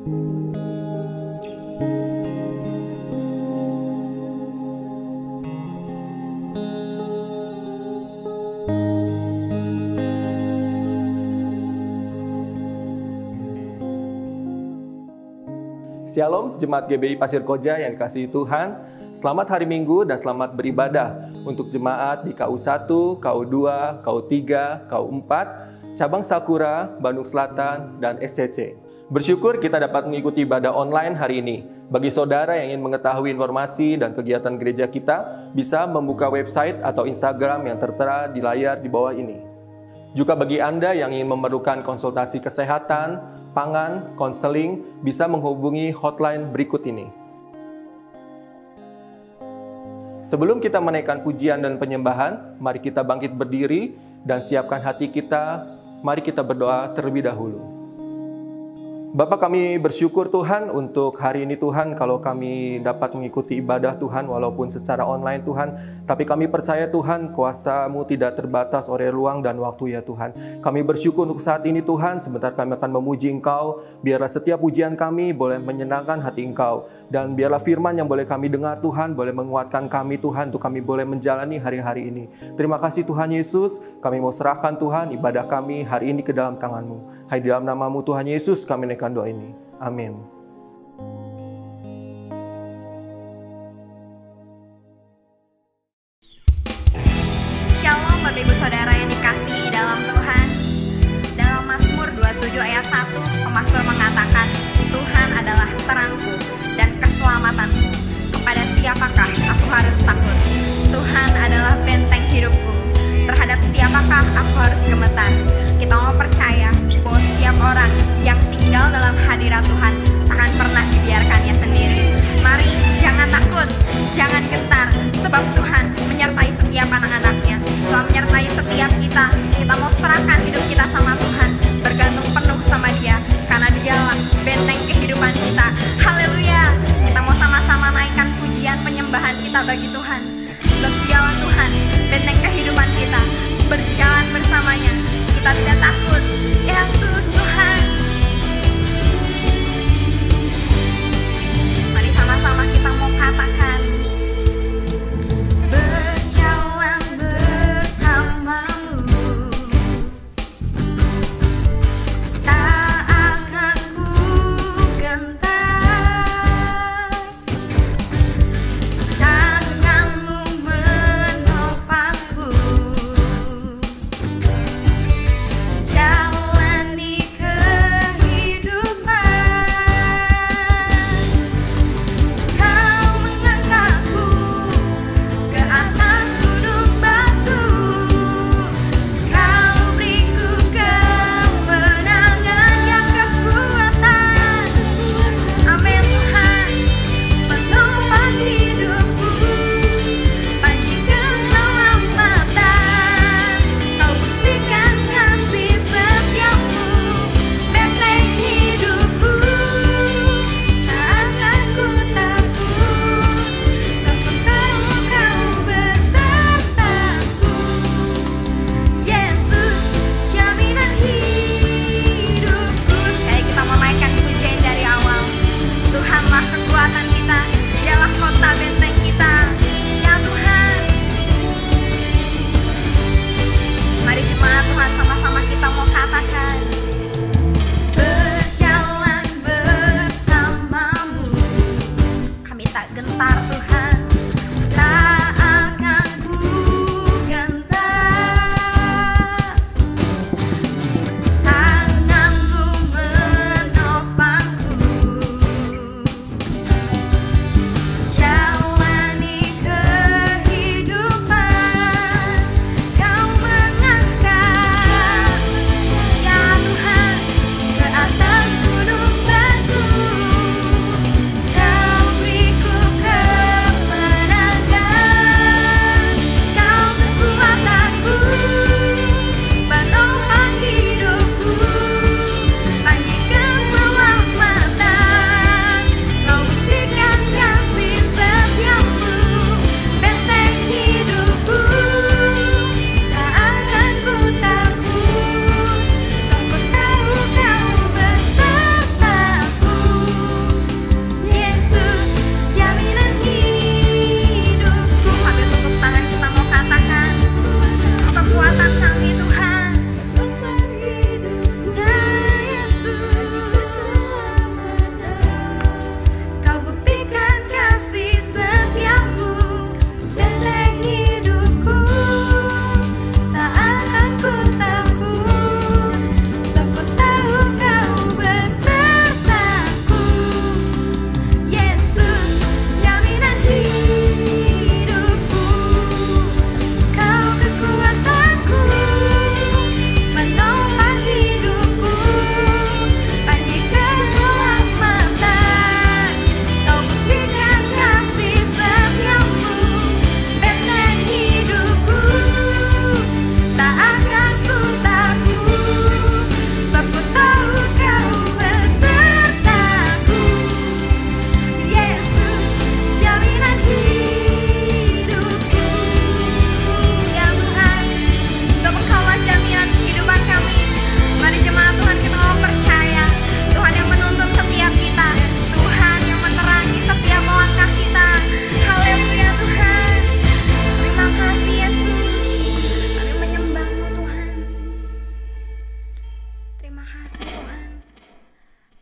Shalom, Jemaat GBI Pasir Koja yang dikasihi Tuhan. Selamat hari Minggu dan selamat beribadah untuk jemaat di KU1, KU2, KU3, KU4, Cabang Sakura, Bandung Selatan, dan SCC. Bersyukur kita dapat mengikuti ibadah online hari ini. Bagi saudara yang ingin mengetahui informasi dan kegiatan gereja kita, bisa membuka website atau Instagram yang tertera di layar di bawah ini. Juga bagi Anda yang ingin memerlukan konsultasi kesehatan, pangan, konseling, bisa menghubungi hotline berikut ini. Sebelum kita menaikkan pujian dan penyembahan, mari kita bangkit berdiri dan siapkan hati kita. Mari kita berdoa terlebih dahulu. Bapa, kami bersyukur Tuhan untuk hari ini Tuhan, kalau kami dapat mengikuti ibadah Tuhan walaupun secara online Tuhan, tapi kami percaya Tuhan kuasa-Mu tidak terbatas oleh ruang dan waktu ya Tuhan. Kami bersyukur untuk saat ini Tuhan, sebentar kami akan memuji Engkau, biarlah setiap pujian kami boleh menyenangkan hati Engkau, dan biarlah firman yang boleh kami dengar Tuhan, boleh menguatkan kami Tuhan, untuk kami boleh menjalani hari-hari ini. Terima kasih Tuhan Yesus, kami mau serahkan Tuhan ibadah kami hari ini ke dalam tangan-Mu. Hai di dalam nama-Mu Tuhan Yesus kami naikkan doa ini. Amin. Shalom Bapak Ibu Saudara yang dikasihi dalam Tuhan. Dalam Mazmur 27 ayat 1, pemazmur mengatakan, Tuhan adalah terangku dan keselamatanku. Kepada siapakah aku harus takut? Tuhan adalah benteng hidupku. Terhadap siapakah aku harus gemetar? Kita mau percaya bahwa setiap orang yang tinggal dalam hadirat Tuhan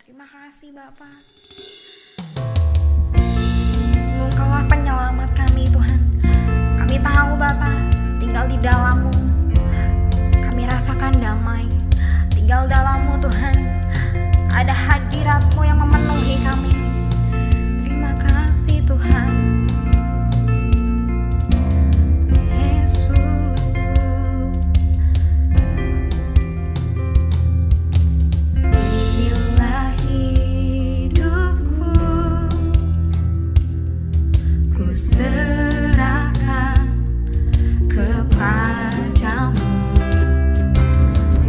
Terima kasih Bapa. Sungguh Engkaulah penyelamat kami Tuhan. Kami tahu Bapa, tinggal di dalam-Mu kami rasakan damai. Tinggal dalam-Mu Tuhan, ada hadirat-Mu yang memenuhi kami. Terima kasih Tuhan. Serahkan kepadamu,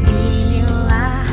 inilah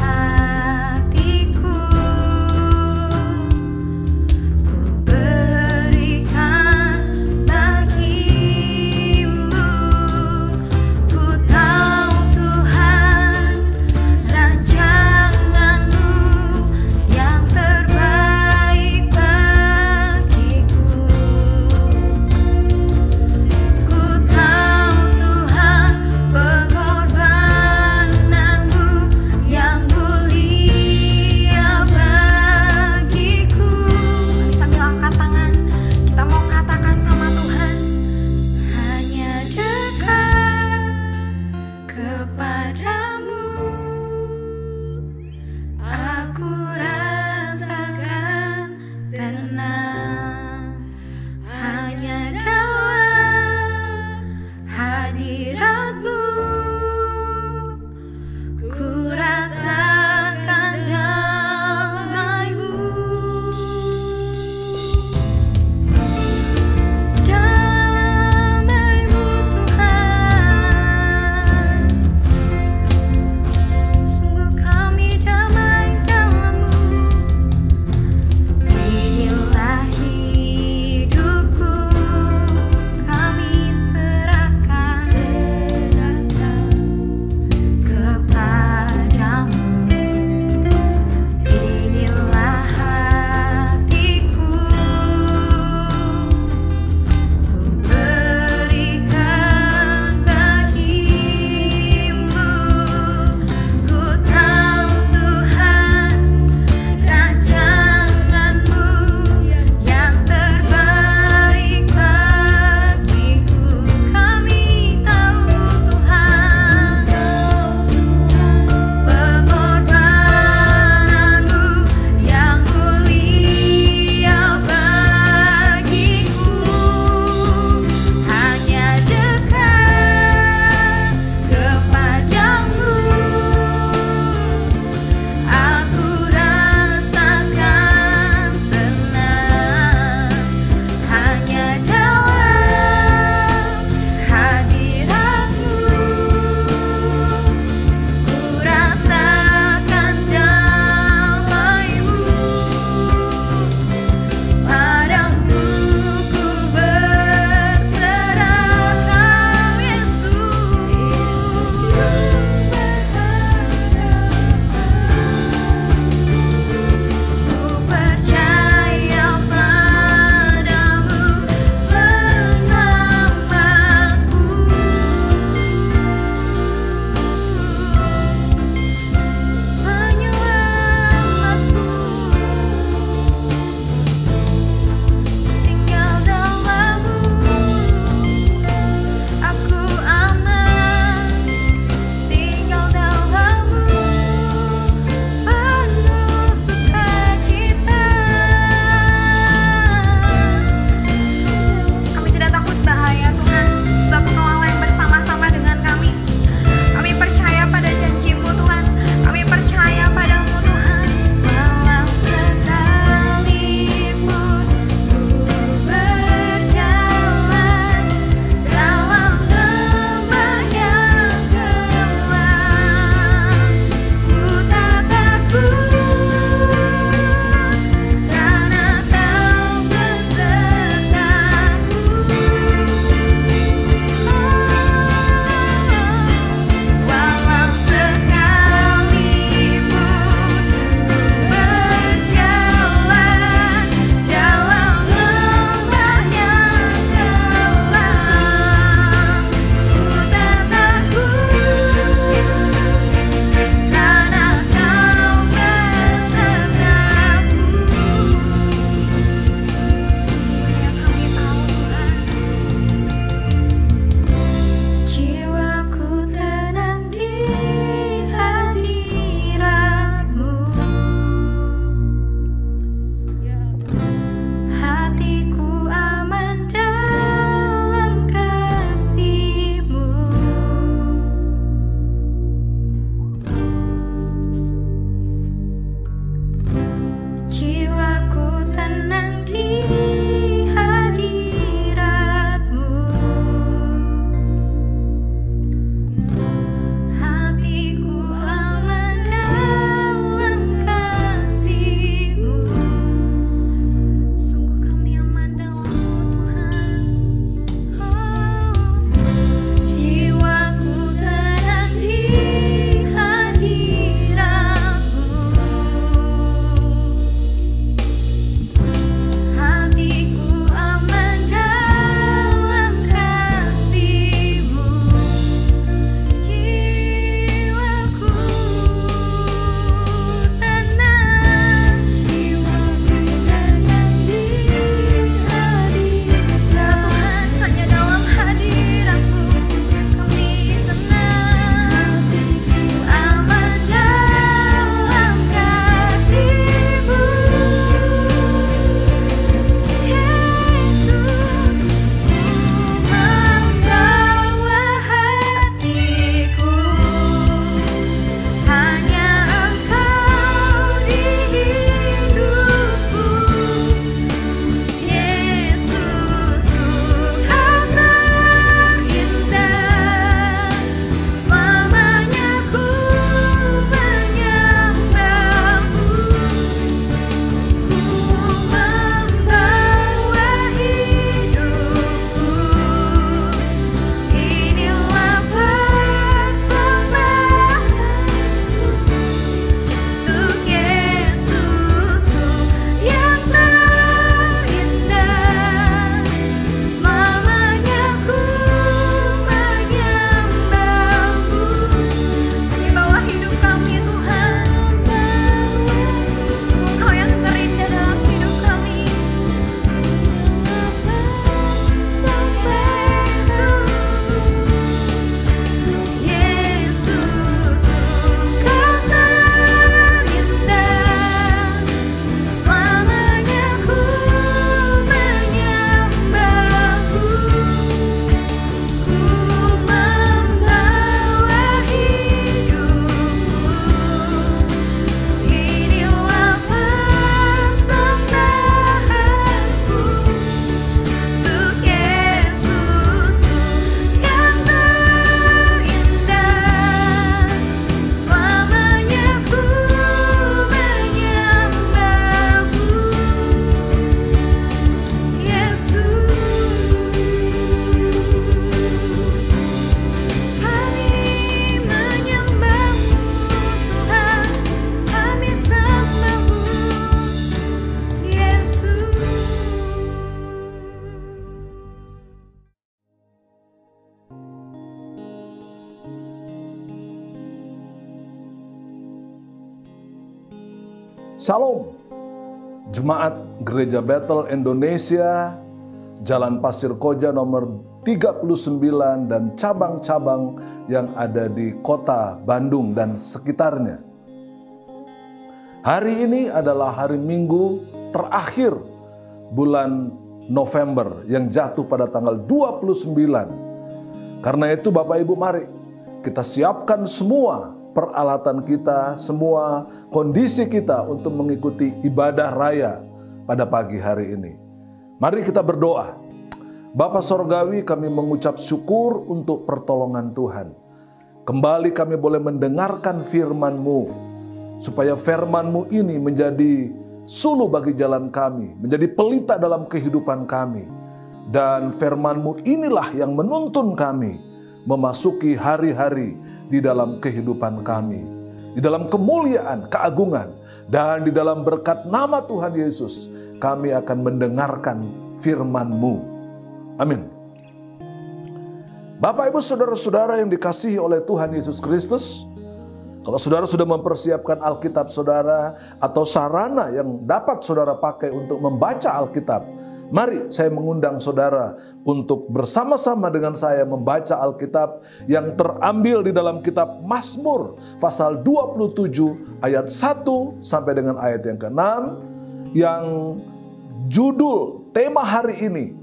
Shalom, Jemaat Gereja Bethel Indonesia, Jalan Pasir Koja nomor 39 dan cabang-cabang yang ada di kota Bandung dan sekitarnya. Hari ini adalah hari Minggu terakhir bulan November yang jatuh pada tanggal 29. Karena itu Bapak Ibu, mari kita siapkan semua peralatan kita, semua kondisi kita untuk mengikuti ibadah raya pada pagi hari ini. Mari kita berdoa. Bapa Sorgawi, kami mengucap syukur untuk pertolongan Tuhan. Kembali kami boleh mendengarkan firman-Mu, supaya firman-Mu ini menjadi suluh bagi jalan kami, menjadi pelita dalam kehidupan kami. Dan firman-Mu inilah yang menuntun kami memasuki hari-hari di dalam kehidupan kami, di dalam kemuliaan, keagungan, dan di dalam berkat nama Tuhan Yesus, kami akan mendengarkan firman-Mu. Amin. Bapak, Ibu, saudara-saudara yang dikasihi oleh Tuhan Yesus Kristus, kalau saudara sudah mempersiapkan Alkitab saudara atau sarana yang dapat saudara pakai untuk membaca Alkitab, mari saya mengundang saudara untuk bersama-sama dengan saya membaca Alkitab yang terambil di dalam kitab Mazmur pasal 27 ayat 1 sampai dengan ayat yang ke-6, yang judul tema hari ini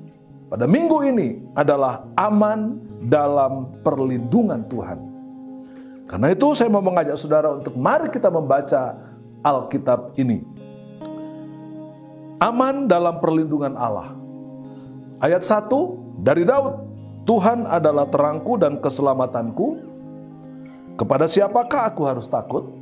pada minggu ini adalah aman dalam perlindungan Tuhan. Karena itu saya mau mengajak saudara untuk mari kita membaca Alkitab ini. Aman dalam perlindungan Allah. Ayat 1 dari Daud. Tuhan adalah terangku dan keselamatanku. Kepada siapakah aku harus takut?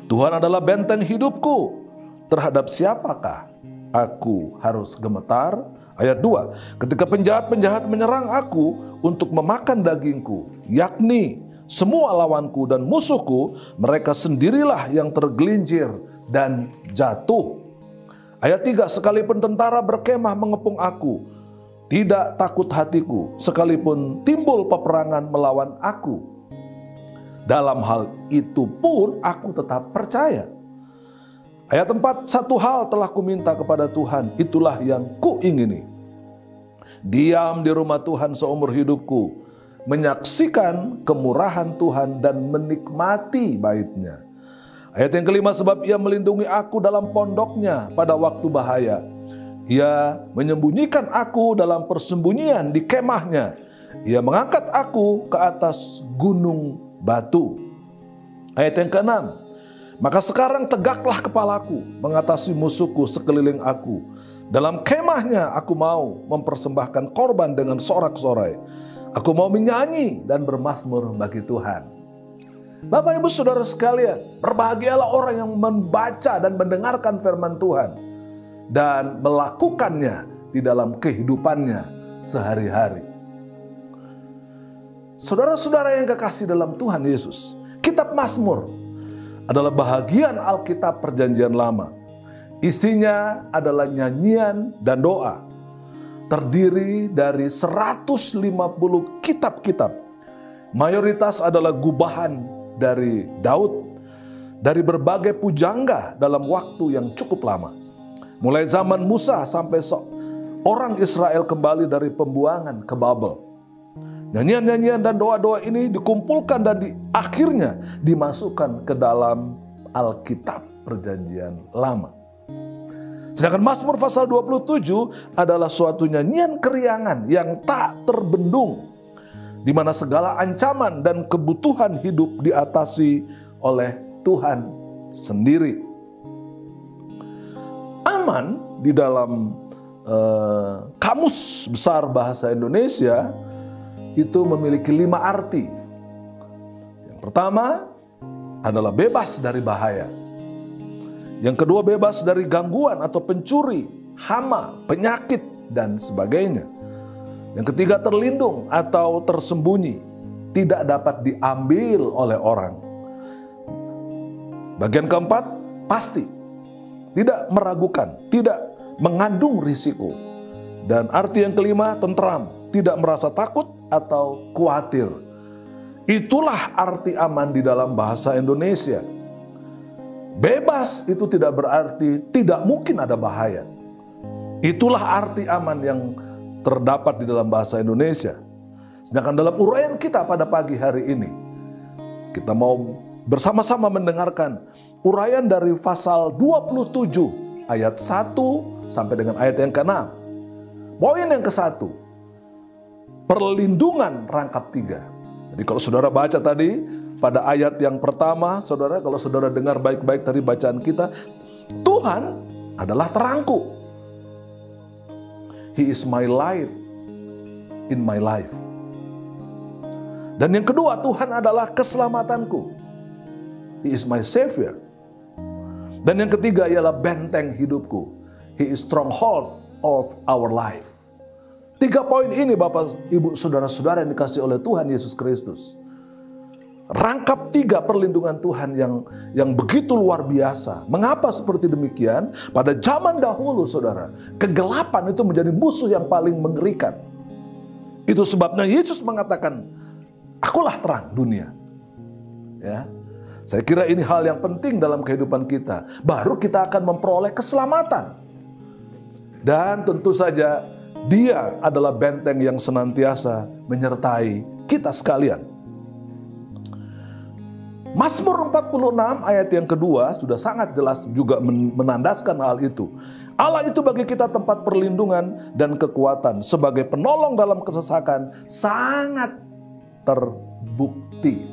Tuhan adalah benteng hidupku. Terhadap siapakah aku harus gemetar? Ayat 2. Ketika penjahat-penjahat menyerang aku untuk memakan dagingku, yakni semua lawanku dan musuhku, mereka sendirilah yang tergelincir dan jatuh. Ayat 3, sekalipun tentara berkemah mengepung aku, tidak takut hatiku, sekalipun timbul peperangan melawan aku. Dalam hal itu pun aku tetap percaya. Ayat 4, satu hal telah kuminta kepada Tuhan, itulah yang kuingini. Diam di rumah Tuhan seumur hidupku, menyaksikan kemurahan Tuhan dan menikmati bait-Nya. Ayat yang kelima, sebab Ia melindungi aku dalam pondoknya pada waktu bahaya. Ia menyembunyikan aku dalam persembunyian di kemahnya. Ia mengangkat aku ke atas gunung batu. Ayat yang keenam, maka sekarang tegaklah kepalaku mengatasi musuhku sekeliling aku. Dalam kemahnya aku mau mempersembahkan korban dengan sorak-sorai. Aku mau menyanyi dan bermazmur bagi Tuhan. Bapak, Ibu, saudara sekalian, berbahagialah orang yang membaca dan mendengarkan firman Tuhan dan melakukannya di dalam kehidupannya sehari-hari. Saudara-saudara yang kekasih dalam Tuhan Yesus, kitab Mazmur adalah bahagian Alkitab Perjanjian Lama. Isinya adalah nyanyian dan doa. Terdiri dari 150 kitab-kitab. Mayoritas adalah gubahan dari Daud, dari berbagai pujangga dalam waktu yang cukup lama. Mulai zaman Musa sampai orang Israel kembali dari pembuangan ke Babel. Nyanyian-nyanyian dan doa-doa ini dikumpulkan dan akhirnya dimasukkan ke dalam Alkitab Perjanjian Lama. Sedangkan Mazmur pasal 27 adalah suatu nyanyian keriangan yang tak terbendung, di mana segala ancaman dan kebutuhan hidup diatasi oleh Tuhan sendiri. Aman di dalam Kamus Besar Bahasa Indonesia itu memiliki 5 arti. Yang pertama adalah bebas dari bahaya. Yang kedua, bebas dari gangguan atau pencuri, hama, penyakit, dan sebagainya. Yang ketiga, terlindung atau tersembunyi, tidak dapat diambil oleh orang. Bagian keempat, pasti, tidak meragukan, tidak mengandung risiko. Dan arti yang kelima, tentram, tidak merasa takut atau khawatir. Itulah arti aman di dalam bahasa Indonesia. Bebas itu tidak berarti tidak mungkin ada bahaya. Itulah arti aman yang terdapat di dalam bahasa Indonesia. Sedangkan dalam uraian kita pada pagi hari ini, kita mau bersama-sama mendengarkan uraian dari pasal 27 ayat 1 sampai dengan ayat yang ke-6. Poin yang ke-1, perlindungan rangkap 3. Jadi kalau saudara baca tadi pada ayat yang pertama, saudara, kalau saudara dengar baik-baik tadi bacaan kita, Tuhan adalah terangku. He is my light in my life. Dan yang kedua, Tuhan adalah keselamatanku. He is my savior. Dan yang ketiga ialah benteng hidupku. He is stronghold of our life. 3 poin ini Bapak, Ibu, Saudara-saudara yang dikasihi oleh Tuhan Yesus Kristus. Rangkap 3 perlindungan Tuhan yang begitu luar biasa. Mengapa seperti demikian? Pada zaman dahulu, saudara, kegelapan itu menjadi musuh yang paling mengerikan. Itu sebabnya Yesus mengatakan, akulah terang dunia. Ya, saya kira ini hal yang penting dalam kehidupan kita. Baru kita akan memperoleh keselamatan. Dan tentu saja Dia adalah benteng yang senantiasa menyertai kita sekalian. Mazmur 46 ayat yang kedua sudah sangat jelas juga menandaskan hal itu. Allah itu bagi kita tempat perlindungan dan kekuatan, sebagai penolong dalam kesesakan sangat terbukti.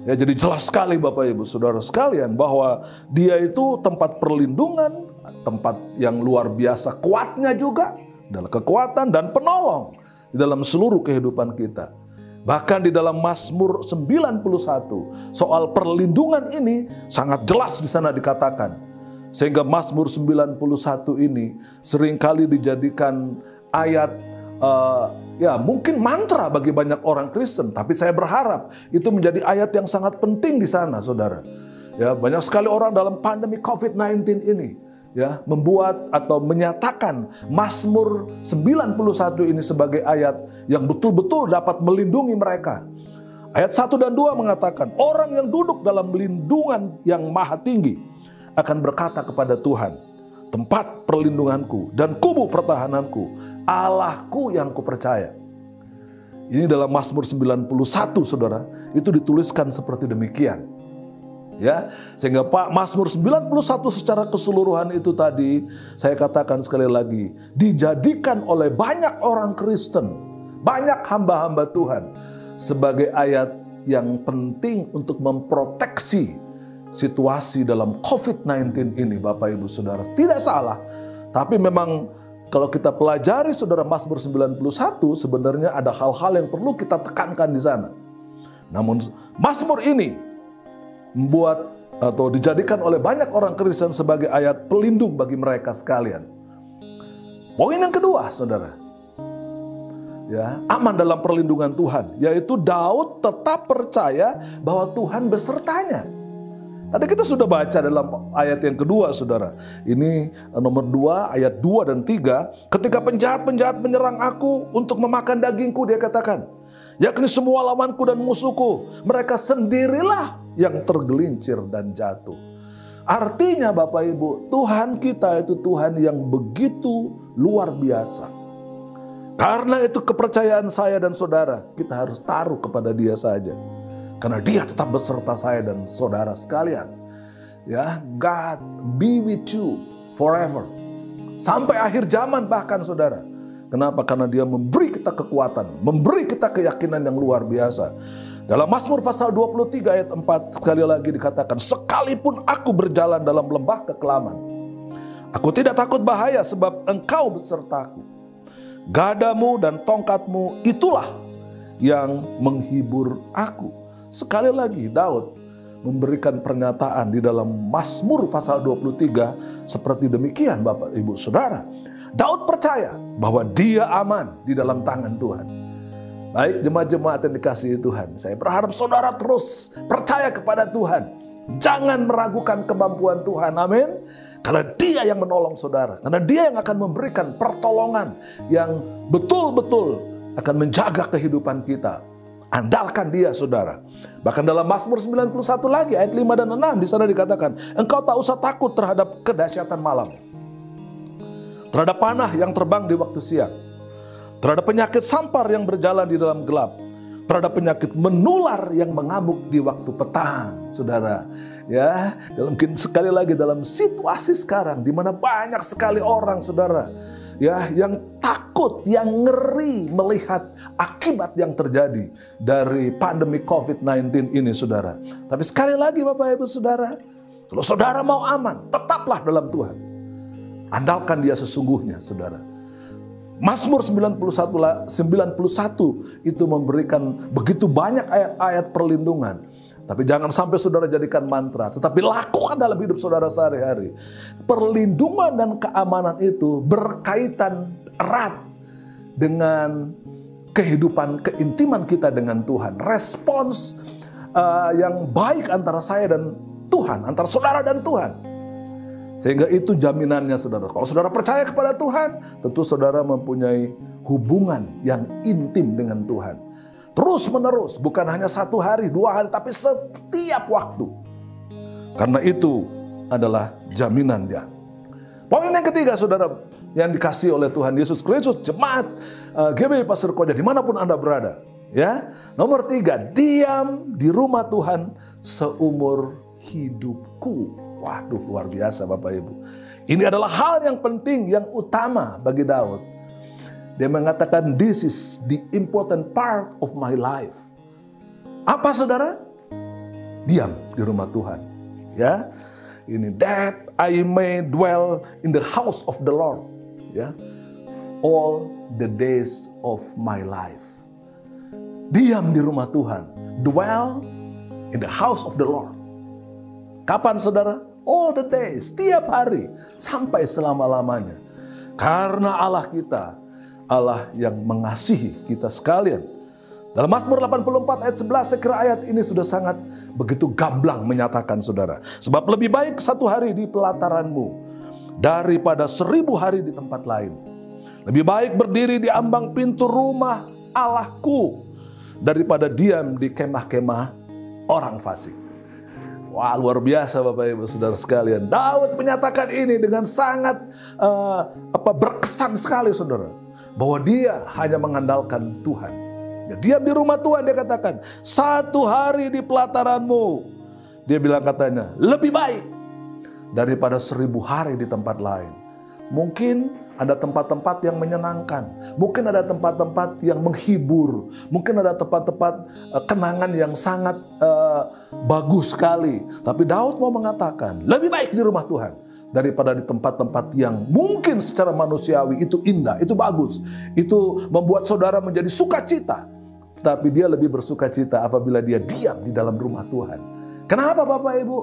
Ya, jadi jelas sekali Bapak Ibu Saudara sekalian bahwa Dia itu tempat perlindungan, tempat yang luar biasa kuatnya juga, adalah kekuatan dan penolong di dalam seluruh kehidupan kita. Bahkan di dalam Mazmur 91 soal perlindungan ini sangat jelas di sana dikatakan. Sehingga Mazmur 91 ini seringkali dijadikan ayat ya mungkin mantra bagi banyak orang Kristen, tapi saya berharap itu menjadi ayat yang sangat penting di sana, saudara. Ya, banyak sekali orang dalam pandemi COVID-19 ini ya membuat atau menyatakan Mazmur 91 ini sebagai ayat yang betul-betul dapat melindungi mereka. Ayat 1 dan 2 mengatakan, orang yang duduk dalam lindungan yang maha tinggi akan berkata kepada Tuhan, tempat perlindunganku dan kubu pertahananku, Allahku yang kupercaya. Ini dalam Mazmur 91, saudara, itu dituliskan seperti demikian. Ya, sehingga Pak Mazmur 91 secara keseluruhan itu tadi saya katakan sekali lagi dijadikan oleh banyak orang Kristen, banyak hamba-hamba Tuhan sebagai ayat yang penting untuk memproteksi situasi dalam COVID-19 ini, Bapak Ibu Saudara. Tidak salah, tapi memang kalau kita pelajari saudara Mazmur 91 sebenarnya ada hal-hal yang perlu kita tekankan di sana. Namun Mazmur ini membuat atau dijadikan oleh banyak orang Kristen sebagai ayat pelindung bagi mereka sekalian. Poin yang kedua, saudara, ya, aman dalam perlindungan Tuhan, yaitu Daud tetap percaya bahwa Tuhan besertanya. Tadi kita sudah baca dalam ayat yang kedua, saudara. Ini nomor 2, ayat 2 dan 3. Ketika penjahat-penjahat menyerang aku untuk memakan dagingku, dia katakan, yakni semua lawanku dan musuhku, mereka sendirilah yang tergelincir dan jatuh. Artinya Bapak Ibu, Tuhan kita itu Tuhan yang begitu luar biasa. Karena itu kepercayaan saya dan saudara, kita harus taruh kepada Dia saja. Karena Dia tetap beserta saya dan saudara sekalian. Ya, God be with you forever. Sampai akhir zaman bahkan, saudara. Kenapa? Karena Dia memberi kita kekuatan, memberi kita keyakinan yang luar biasa. Dalam Mazmur pasal 23 ayat 4 sekali lagi dikatakan, sekalipun aku berjalan dalam lembah kekelaman, aku tidak takut bahaya sebab Engkau besertaku. Gadamu dan tongkatmu itulah yang menghibur aku. Sekali lagi Daud memberikan pernyataan di dalam Mazmur pasal 23 seperti demikian, Bapak Ibu Saudara. Daud percaya bahwa dia aman di dalam tangan Tuhan. Baik jemaat-jemaat yang dikasihi Tuhan, saya berharap saudara terus percaya kepada Tuhan. Jangan meragukan kemampuan Tuhan, amin. Karena Dia yang menolong saudara. Karena Dia yang akan memberikan pertolongan yang betul-betul akan menjaga kehidupan kita. Andalkan dia, saudara. Bahkan dalam Mazmur 91 lagi, ayat 5 dan 6, di sana dikatakan, engkau tak usah takut terhadap kedahsyatan malam, terhadap panah yang terbang di waktu siang, terhadap penyakit sampar yang berjalan di dalam gelap, terhadap penyakit menular yang mengamuk di waktu petang, saudara. Ya, mungkin sekali lagi dalam situasi sekarang, di mana banyak sekali orang, saudara, ya, yang takut, yang ngeri melihat akibat yang terjadi dari pandemi COVID-19 ini, saudara. Tapi sekali lagi, Bapak Ibu Saudara, kalau saudara mau aman, tetaplah dalam Tuhan. Andalkan dia sesungguhnya, saudara. Mazmur 91 itu memberikan begitu banyak ayat-ayat perlindungan. Tapi jangan sampai saudara jadikan mantra, tetapi lakukan dalam hidup saudara sehari-hari. Perlindungan dan keamanan itu berkaitan erat dengan kehidupan, keintiman kita dengan Tuhan. Respons yang baik antara saya dan Tuhan, antara saudara dan Tuhan. Sehingga itu jaminannya, saudara. Kalau saudara percaya kepada Tuhan, tentu saudara mempunyai hubungan yang intim dengan Tuhan. Terus menerus, bukan hanya 1 hari, 2 hari, tapi setiap waktu. Karena itu adalah jaminannya. Poin yang ketiga, saudara, yang dikasih oleh Tuhan Yesus Kristus, jemaat GBI Pasir Koja, dimanapun Anda berada. Ya, nomor 3, diam di rumah Tuhan seumur hidupku. Waduh, luar biasa Bapak Ibu. Ini adalah hal yang penting, yang utama bagi Daud. Dia mengatakan, this is the important part of my life. Apa, saudara? Diam di rumah Tuhan. Ya, ini that I may dwell in the house of the Lord. Ya, all the days of my life. Diam di rumah Tuhan. Dwell in the house of the Lord. Kapan, saudara? All the days, setiap hari, sampai selama-lamanya. Karena Allah kita, Allah yang mengasihi kita sekalian. Dalam Mazmur 84 ayat 11, saya kira ayat ini sudah sangat begitu gamblang menyatakan, saudara. Sebab lebih baik 1 hari di pelataranmu daripada 1000 hari di tempat lain. Lebih baik berdiri di ambang pintu rumah Allahku daripada diam di kemah-kemah orang fasik. Wah, luar biasa Bapak Ibu Saudara sekalian. Daud menyatakan ini dengan sangat berkesan sekali, saudara. Bahwa dia hanya mengandalkan Tuhan. Ya, diam di rumah Tuhan, dia katakan, 1 hari di pelataranmu. Dia bilang katanya, lebih baik daripada 1000 hari di tempat lain. Mungkin ada tempat-tempat yang menyenangkan. Mungkin ada tempat-tempat yang menghibur. Mungkin ada tempat-tempat kenangan yang sangat bagus sekali. Tapi Daud mau mengatakan, lebih baik di rumah Tuhan daripada di tempat-tempat yang mungkin secara manusiawi itu indah, itu bagus. Itu membuat saudara menjadi sukacita. Tapi dia lebih bersukacita apabila dia diam di dalam rumah Tuhan. Kenapa Bapak Ibu?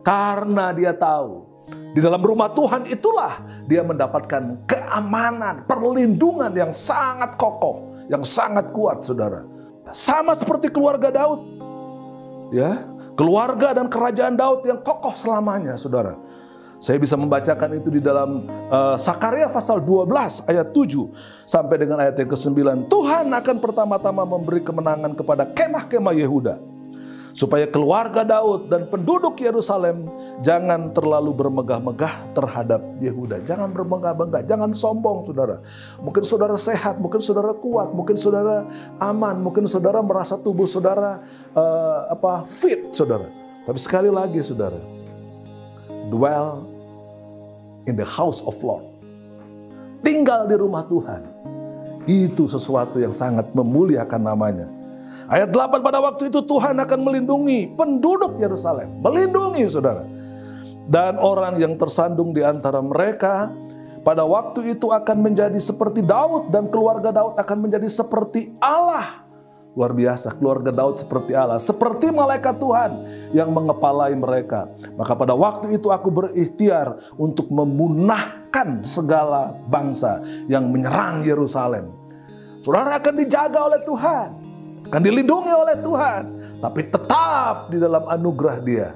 Karena dia tahu di dalam rumah Tuhan itulah dia mendapatkan keamanan, perlindungan yang sangat kokoh, yang sangat kuat, saudara. Sama seperti keluarga Daud. Ya, keluarga dan kerajaan Daud yang kokoh selamanya, saudara. Saya bisa membacakan itu di dalam Sakaria pasal 12 ayat 7 sampai dengan ayat yang ke-9. Tuhan akan pertama-tama memberi kemenangan kepada kemah-kemah Yehuda, supaya keluarga Daud dan penduduk Yerusalem jangan terlalu bermegah-megah terhadap Yehuda. Jangan bermegah-megah, jangan sombong, saudara. Mungkin saudara sehat, mungkin saudara kuat, mungkin saudara aman, mungkin saudara merasa tubuh saudara fit, saudara. Tapi sekali lagi, saudara, dwell in the house of Lord. Tinggal di rumah Tuhan. Itu sesuatu yang sangat memuliakan namanya. Ayat 8, pada waktu itu Tuhan akan melindungi penduduk Yerusalem. Melindungi, saudara. Dan orang yang tersandung di antara mereka pada waktu itu akan menjadi seperti Daud, dan keluarga Daud akan menjadi seperti Allah. Luar biasa, keluarga Daud seperti Allah, seperti malaikat Tuhan yang mengepalai mereka. Maka pada waktu itu aku berikhtiar untuk memunahkan segala bangsa yang menyerang Yerusalem. Saudara akan dijaga oleh Tuhan, akan dilindungi oleh Tuhan, tapi tetap di dalam anugerah Dia.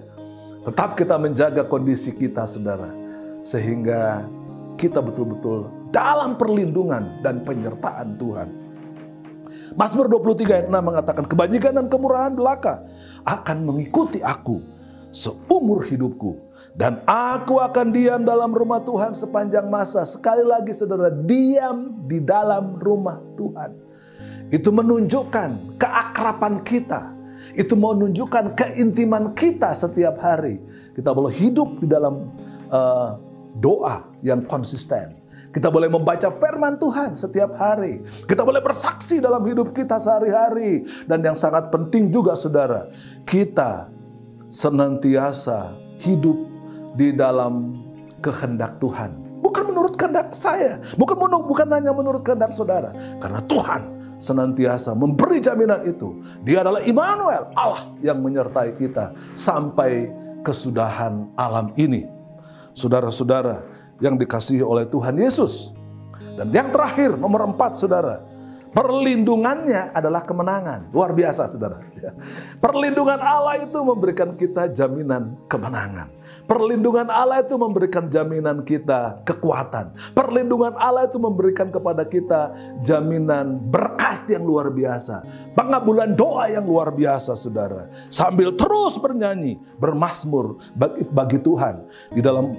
Tetap kita menjaga kondisi kita, saudara, sehingga kita betul-betul dalam perlindungan dan penyertaan Tuhan. Mazmur 23 ayat 6 mengatakan, kebajikan dan kemurahan belaka akan mengikuti aku seumur hidupku. Dan aku akan diam dalam rumah Tuhan sepanjang masa. Sekali lagi saudara, diam di dalam rumah Tuhan. Itu menunjukkan keakraban kita. Itu menunjukkan keintiman kita setiap hari. Kita boleh hidup di dalam doa yang konsisten. Kita boleh membaca firman Tuhan setiap hari. Kita boleh bersaksi dalam hidup kita sehari-hari. Dan yang sangat penting juga saudara, kita senantiasa hidup di dalam kehendak Tuhan. Bukan menurut kehendak saya. Bukan hanya menurut kehendak saudara. Karena Tuhan senantiasa memberi jaminan itu. Dia adalah Immanuel, Allah yang menyertai kita sampai kesudahan alam ini. Saudara-saudara yang dikasihi oleh Tuhan Yesus. Dan yang terakhir, nomor 4 saudara, perlindungannya adalah kemenangan. Luar biasa saudara. Perlindungan Allah itu memberikan kita jaminan kemenangan. Perlindungan Allah itu memberikan jaminan kita kekuatan. Perlindungan Allah itu memberikan kepada kita jaminan berkat yang luar biasa. Pengabulan doa yang luar biasa saudara. Sambil terus bernyanyi, bermazmur bagi Tuhan. Di dalam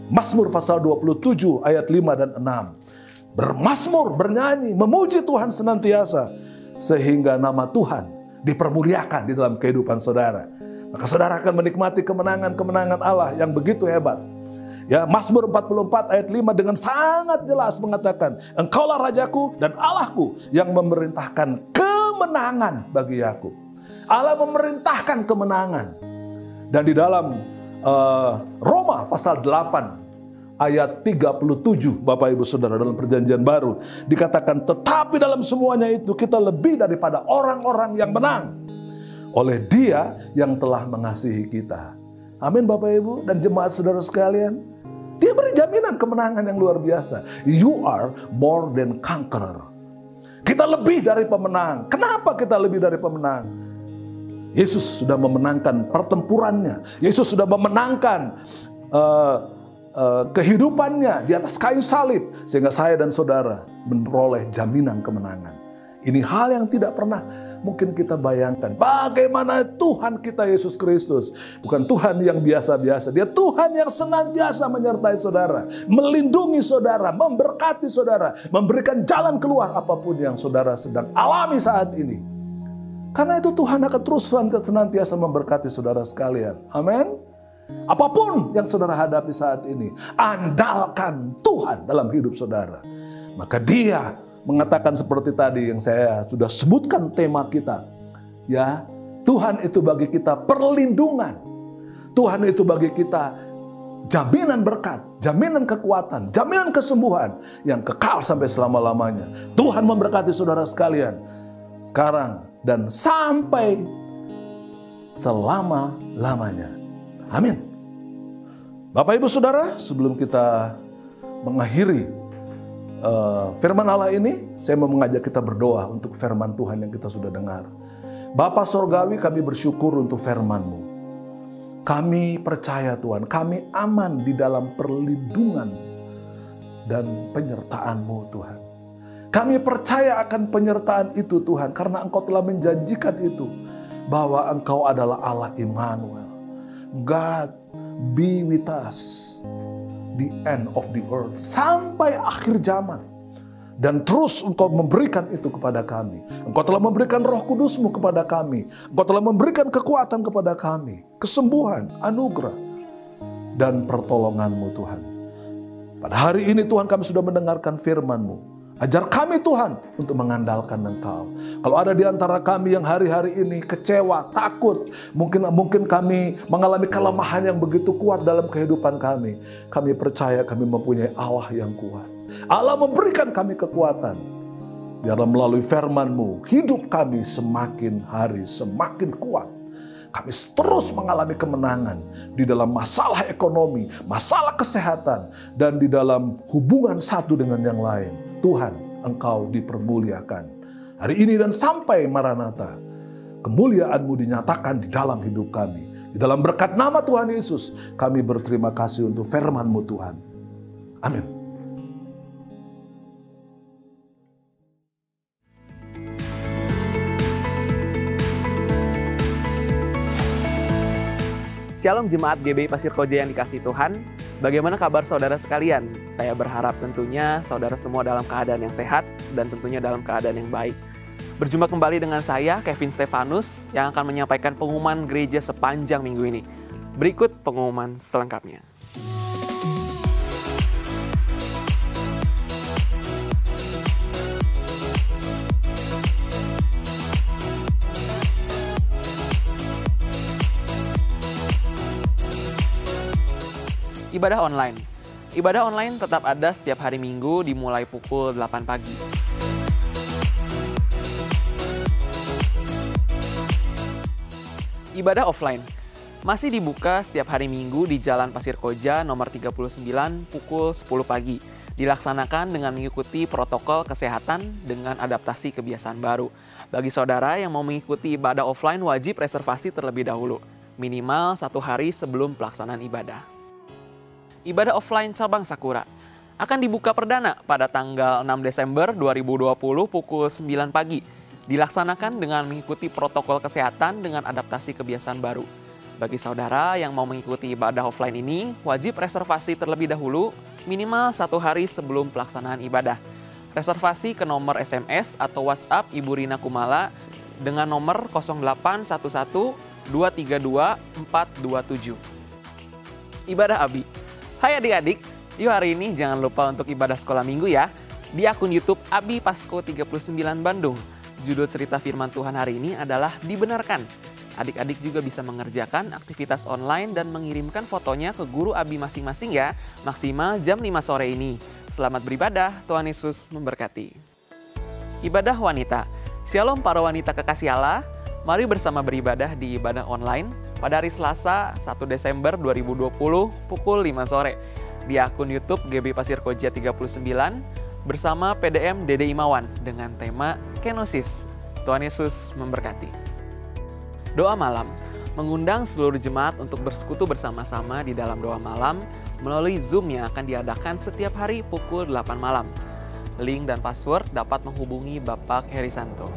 Mazmur pasal 27 ayat 5 dan 6. Bermazmur, bernyanyi, memuji Tuhan senantiasa. Sehingga nama Tuhan dipermuliakan di dalam kehidupan saudara. Maka saudara akan menikmati kemenangan-kemenangan Allah yang begitu hebat. Ya, Mazmur 44 ayat 5 dengan sangat jelas mengatakan, Engkaulah Rajaku dan Allahku yang memerintahkan kemenangan bagi Yakub. Allah memerintahkan kemenangan. Dan di dalam Roma pasal 8 ayat 37 Bapak Ibu Saudara dalam perjanjian baru dikatakan, tetapi dalam semuanya itu kita lebih daripada orang-orang yang menang oleh Dia yang telah mengasihi kita. Amin Bapak Ibu dan jemaat saudara sekalian. Dia beri jaminan kemenangan yang luar biasa. You are more than conqueror. Kita lebih dari pemenang. Kenapa kita lebih dari pemenang? Yesus sudah memenangkan pertempurannya. Yesus sudah memenangkan kehidupannya di atas kayu salib. Sehingga saya dan saudara memperoleh jaminan kemenangan. Ini hal yang tidak pernah mungkin kita bayangkan. Bagaimana Tuhan kita Yesus Kristus. Bukan Tuhan yang biasa-biasa. Dia Tuhan yang senantiasa menyertai saudara. Melindungi saudara. Memberkati saudara. Memberikan jalan keluar apapun yang saudara sedang alami saat ini. Karena itu Tuhan akan terus senantiasa memberkati saudara sekalian. Amin. Apapun yang saudara hadapi saat ini, andalkan Tuhan dalam hidup saudara. Maka Dia mengatakan seperti tadi yang saya sudah sebutkan tema kita. Ya, Tuhan itu bagi kita perlindungan. Tuhan itu bagi kita jaminan berkat, jaminan kekuatan, jaminan kesembuhan yang kekal sampai selama-lamanya. Tuhan memberkati saudara sekalian sekarang dan sampai selama-lamanya. Amin. Bapak Ibu Saudara, sebelum kita mengakhiri firman Allah ini, saya mau mengajak kita berdoa untuk firman Tuhan yang kita sudah dengar. Bapa Sorgawi, kami bersyukur untuk firman-Mu. Kami percaya Tuhan, kami aman di dalam perlindungan dan penyertaan-Mu Tuhan. Kami percaya akan penyertaan itu Tuhan, karena Engkau telah menjanjikan itu, bahwa Engkau adalah Allah Immanuel. God be with us the end of the earth, sampai akhir zaman. Dan terus Engkau memberikan itu kepada kami. Engkau telah memberikan Roh Kudus-Mu kepada kami. Engkau telah memberikan kekuatan kepada kami, kesembuhan, anugerah, dan pertolongan-Mu Tuhan. Pada hari ini Tuhan, kami sudah mendengarkan firman-Mu. Ajar kami Tuhan untuk mengandalkan Engkau. Kalau ada di antara kami yang hari-hari ini kecewa, takut, mungkin kami mengalami kelemahan yang begitu kuat dalam kehidupan kami. Kami percaya kami mempunyai Allah yang kuat. Allah memberikan kami kekuatan. Biarlah melalui firman-Mu, hidup kami semakin hari semakin kuat. Kami terus mengalami kemenangan di dalam masalah ekonomi, masalah kesehatan, dan di dalam hubungan satu dengan yang lain. Tuhan, Engkau dipermuliakan hari ini dan sampai Maranatha. Kemuliaan-Mu dinyatakan di dalam hidup kami. Di dalam berkat nama Tuhan Yesus, kami berterima kasih untuk firman-Mu Tuhan. Amin. Shalom Jemaat GBI Pasir Koja yang dikasihi Tuhan. Bagaimana kabar saudara sekalian? Saya berharap tentunya saudara semua dalam keadaan yang sehat dan tentunya dalam keadaan yang baik. Berjumpa kembali dengan saya, Kevin Stefanus, yang akan menyampaikan pengumuman gereja sepanjang minggu ini. Berikut pengumuman selengkapnya. Ibadah online. Ibadah online tetap ada setiap hari Minggu dimulai pukul 8 pagi. Ibadah offline masih dibuka setiap hari Minggu di Jalan Pasir Koja nomor 39 pukul 10 pagi. Dilaksanakan dengan mengikuti protokol kesehatan dengan adaptasi kebiasaan baru. Bagi saudara yang mau mengikuti ibadah offline wajib reservasi terlebih dahulu, minimal 1 hari sebelum pelaksanaan ibadah. Ibadah offline cabang Sakura akan dibuka perdana pada tanggal 6 Desember 2020 pukul 9 pagi. Dilaksanakan dengan mengikuti protokol kesehatan dengan adaptasi kebiasaan baru. Bagi saudara yang mau mengikuti ibadah offline ini, wajib reservasi terlebih dahulu minimal 1 hari sebelum pelaksanaan ibadah. Reservasi ke nomor SMS atau WhatsApp Ibu Rina Kumala dengan nomor 0811 232 427. Ibadah Abi. Hai adik-adik, yuk hari ini jangan lupa untuk ibadah sekolah minggu ya. Di akun YouTube Abi Pasko 39 Bandung. Judul cerita firman Tuhan hari ini adalah Dibenarkan. Adik-adik juga bisa mengerjakan aktivitas online dan mengirimkan fotonya ke guru Abi masing-masing ya. Maksimal jam 5 sore ini. Selamat beribadah, Tuhan Yesus memberkati. Ibadah wanita. Shalom para wanita kekasih Allah. Mari bersama beribadah di ibadah online pada hari Selasa 1 Desember 2020 pukul 5 sore di akun YouTube GBI Pasir Koja 39 bersama PDM Dede Imawan dengan tema Kenosis. Tuhan Yesus memberkati. Doa malam mengundang seluruh jemaat untuk bersekutu bersama-sama di dalam doa malam melalui Zoom yang akan diadakan setiap hari pukul 8 malam. Link dan password dapat menghubungi Bapak Herisanto.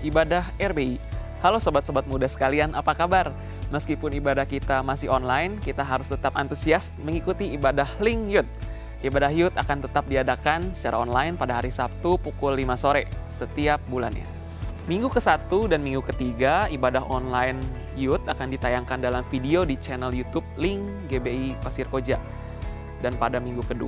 Ibadah RBI. Halo sobat-sobat muda sekalian, apa kabar? Meskipun ibadah kita masih online, kita harus tetap antusias mengikuti ibadah Link Youth. Ibadah Youth akan tetap diadakan secara online pada hari Sabtu pukul 5 sore setiap bulannya. Minggu ke-1 dan minggu ke-3, ibadah online Youth akan ditayangkan dalam video di channel YouTube Link GBI Pasir Koja. Dan pada minggu ke-2,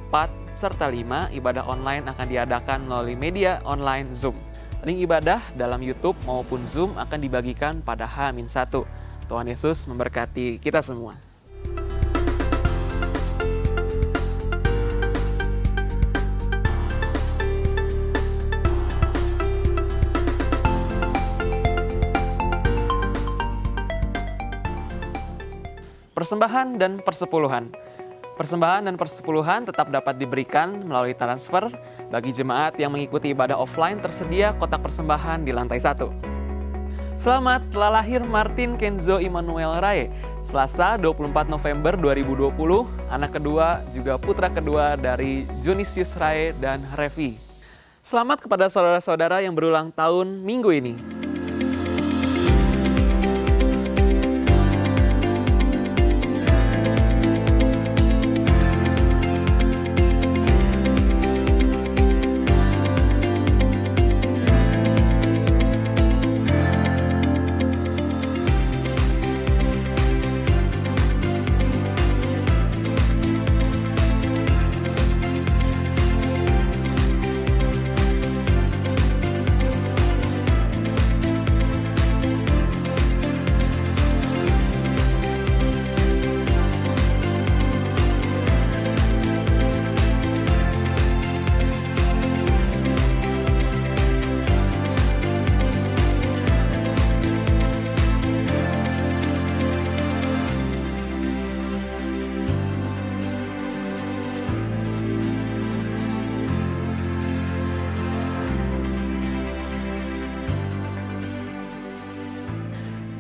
4, serta 5, ibadah online akan diadakan melalui media online Zoom. Link ibadah dalam YouTube maupun Zoom akan dibagikan pada H-1. Tuhan Yesus memberkati kita semua. Persembahan dan persepuluhan. Persembahan dan persepuluhan tetap dapat diberikan melalui transfer. Bagi jemaat yang mengikuti ibadah offline tersedia kotak persembahan di lantai 1. Selamat telah lahir Martin Kenzo Immanuel Rae, Selasa 24 November 2020, anak kedua juga putra kedua dari Junisius Rae dan Revi. Selamat kepada saudara-saudara yang berulang tahun minggu ini.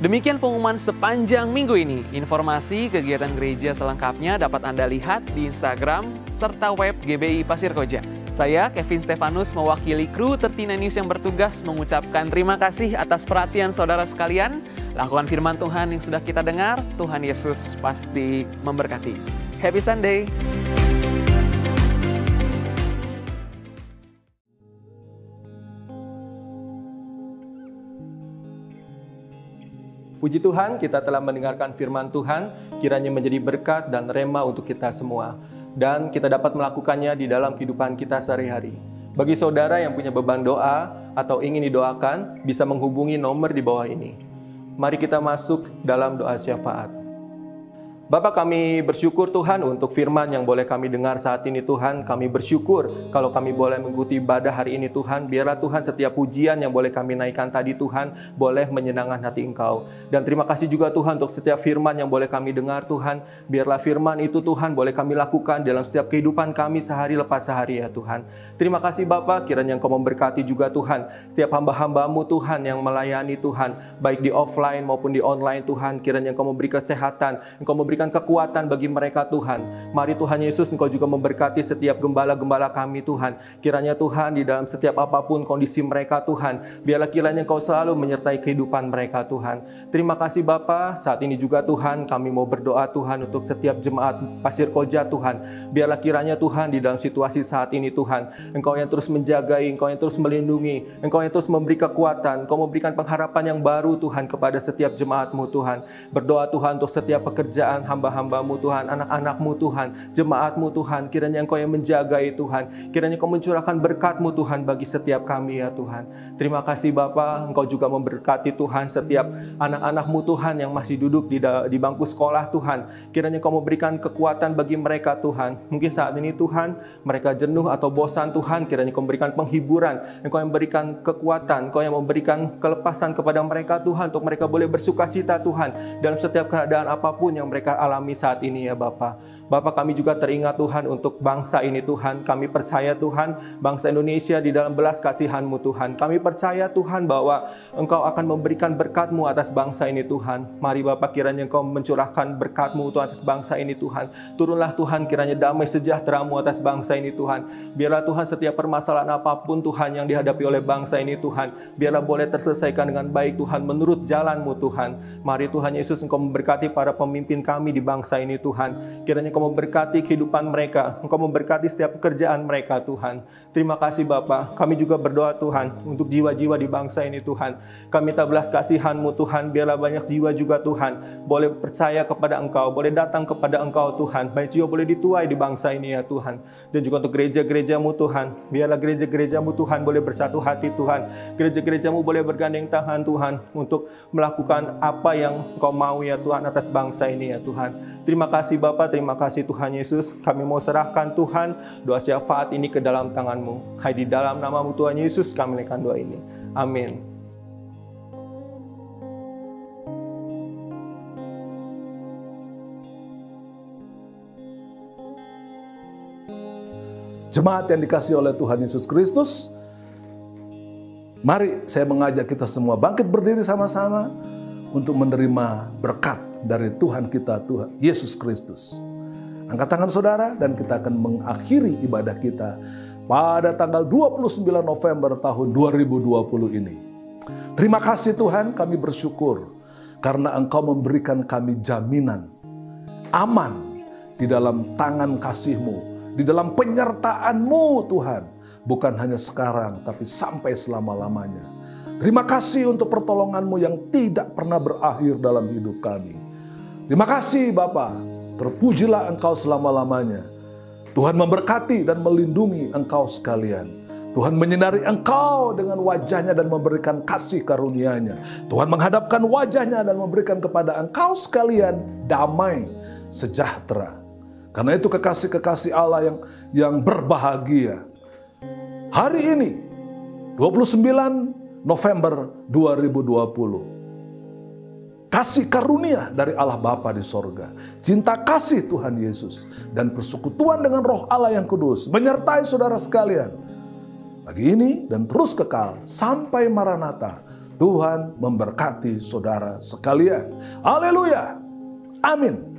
Demikian pengumuman sepanjang minggu ini. Informasi kegiatan gereja selengkapnya dapat Anda lihat di Instagram serta web GBI Pasir Koja. Saya, Kevin Stefanus, mewakili kru 13 News yang bertugas mengucapkan terima kasih atas perhatian saudara sekalian. Lakukan firman Tuhan yang sudah kita dengar, Tuhan Yesus pasti memberkati. Happy Sunday! Puji Tuhan, kita telah mendengarkan firman Tuhan, kiranya menjadi berkat dan rema untuk kita semua. Dan kita dapat melakukannya di dalam kehidupan kita sehari-hari. Bagi saudara yang punya beban doa atau ingin didoakan, bisa menghubungi nomor di bawah ini. Mari kita masuk dalam doa syafaat. Bapa, kami bersyukur Tuhan untuk firman yang boleh kami dengar saat ini Tuhan. Kami bersyukur kalau kami boleh mengikuti ibadah hari ini Tuhan. Biarlah Tuhan setiap pujian yang boleh kami naikkan tadi Tuhan, boleh menyenangkan hati Engkau. Dan terima kasih juga Tuhan untuk setiap firman yang boleh kami dengar Tuhan. Biarlah firman itu Tuhan boleh kami lakukan dalam setiap kehidupan kami sehari lepas sehari ya Tuhan. Terima kasih Bapa, kiranya Engkau memberkati juga Tuhan setiap hamba-hamba-Mu Tuhan yang melayani Tuhan, baik di offline maupun di online Tuhan. Kiranya Engkau memberi kesehatan, Engkau memberikan kekuatan bagi mereka Tuhan. Mari Tuhan Yesus, Engkau juga memberkati setiap gembala-gembala kami Tuhan. Kiranya Tuhan di dalam setiap apapun kondisi mereka Tuhan, biarlah kiranya Engkau selalu menyertai kehidupan mereka Tuhan. Terima kasih Bapa. Saat ini juga Tuhan kami mau berdoa Tuhan untuk setiap jemaat Pasir Koja Tuhan. Biarlah kiranya Tuhan di dalam situasi saat ini Tuhan, Engkau yang terus menjagai, Engkau yang terus melindungi, Engkau yang terus memberi kekuatan, Engkau memberikan pengharapan yang baru Tuhan kepada setiap jemaat-Mu Tuhan. Berdoa Tuhan untuk setiap pekerjaan hamba-hamba-Mu Tuhan, anak-anak-Mu Tuhan, jemaat-Mu Tuhan, kiranya Engkau yang menjagai Tuhan, kiranya Engkau mencurahkan berkat-Mu Tuhan bagi setiap kami ya Tuhan. Terima kasih Bapa, Engkau juga memberkati Tuhan setiap anak-anak-Mu Tuhan yang masih duduk di bangku sekolah Tuhan, kiranya Engkau memberikan kekuatan bagi mereka Tuhan. Mungkin saat ini Tuhan, mereka jenuh atau bosan Tuhan, kiranya Engkau memberikan penghiburan, Engkau yang memberikan kekuatan, Engkau yang memberikan kelepasan kepada mereka Tuhan, untuk mereka boleh bersukacita Tuhan dalam setiap keadaan apapun yang mereka alami saat ini ya Bapa. Bapa, kami juga teringat Tuhan untuk bangsa ini Tuhan. Kami percaya Tuhan, bangsa Indonesia di dalam belas kasihan-Mu Tuhan. Kami percaya Tuhan bahwa Engkau akan memberikan berkat-Mu atas bangsa ini Tuhan. Mari Bapa, kiranya Engkau mencurahkan berkat-Mu atas bangsa ini Tuhan. Turunlah Tuhan, kiranya damai sejahtera-Mu atas bangsa ini Tuhan. Biarlah Tuhan setiap permasalahan apapun Tuhan yang dihadapi oleh bangsa ini Tuhan, biarlah boleh terselesaikan dengan baik Tuhan, menurut jalan-Mu Tuhan. Mari Tuhan Yesus, Engkau memberkati para pemimpin kami di bangsa ini Tuhan. Kiranya Engkau memberkati kehidupan mereka, Engkau memberkati setiap pekerjaan mereka Tuhan. Terima kasih Bapa. Kami juga berdoa Tuhan untuk jiwa-jiwa di bangsa ini Tuhan. Kami minta belas kasihan-Mu Tuhan, biarlah banyak jiwa juga Tuhan boleh percaya kepada Engkau, boleh datang kepada Engkau Tuhan. Banyak jiwa boleh dituai di bangsa ini ya Tuhan. Dan juga untuk gereja-gereja-Mu Tuhan, biarlah gereja-gereja-Mu Tuhan boleh bersatu hati Tuhan. Gereja-gereja-Mu boleh bergandeng tangan Tuhan untuk melakukan apa yang Engkau mau ya Tuhan atas bangsa ini ya Tuhan. Terima kasih Bapa, terima kasih Tuhan Yesus. Kami mau serahkan Tuhan doa syafaat ini ke dalam tangan-Mu. Hai di dalam nama-Mu Tuhan Yesus kami menaikkan doa ini. Amin. Jemaat yang dikasihi oleh Tuhan Yesus Kristus, mari saya mengajak kita semua bangkit berdiri sama-sama untuk menerima berkat dari Tuhan kita, Tuhan Yesus Kristus. Angkat tangan saudara dan kita akan mengakhiri ibadah kita pada tanggal 29 November tahun 2020 ini. Terima kasih Tuhan, kami bersyukur karena Engkau memberikan kami jaminan aman di dalam tangan kasih-Mu, di dalam penyertaan-Mu Tuhan. Bukan hanya sekarang tapi sampai selama-lamanya. Terima kasih untuk pertolongan-Mu yang tidak pernah berakhir dalam hidup kami. Terima kasih Bapa. Terpujilah Engkau selama-lamanya. Tuhan memberkati dan melindungi engkau sekalian. Tuhan menyinari engkau dengan wajahnya dan memberikan kasih karunia-Nya. Tuhan menghadapkan wajahnya dan memberikan kepada engkau sekalian damai sejahtera. Karena itu kekasih-kekasih Allah yang berbahagia. Hari ini 29 November 2020. Kasih karunia dari Allah Bapa di sorga, cinta kasih Tuhan Yesus, dan persekutuan dengan Roh Allah yang kudus menyertai saudara sekalian pagi ini dan terus kekal sampai Maranatha. Tuhan memberkati saudara sekalian. Haleluya. Amin.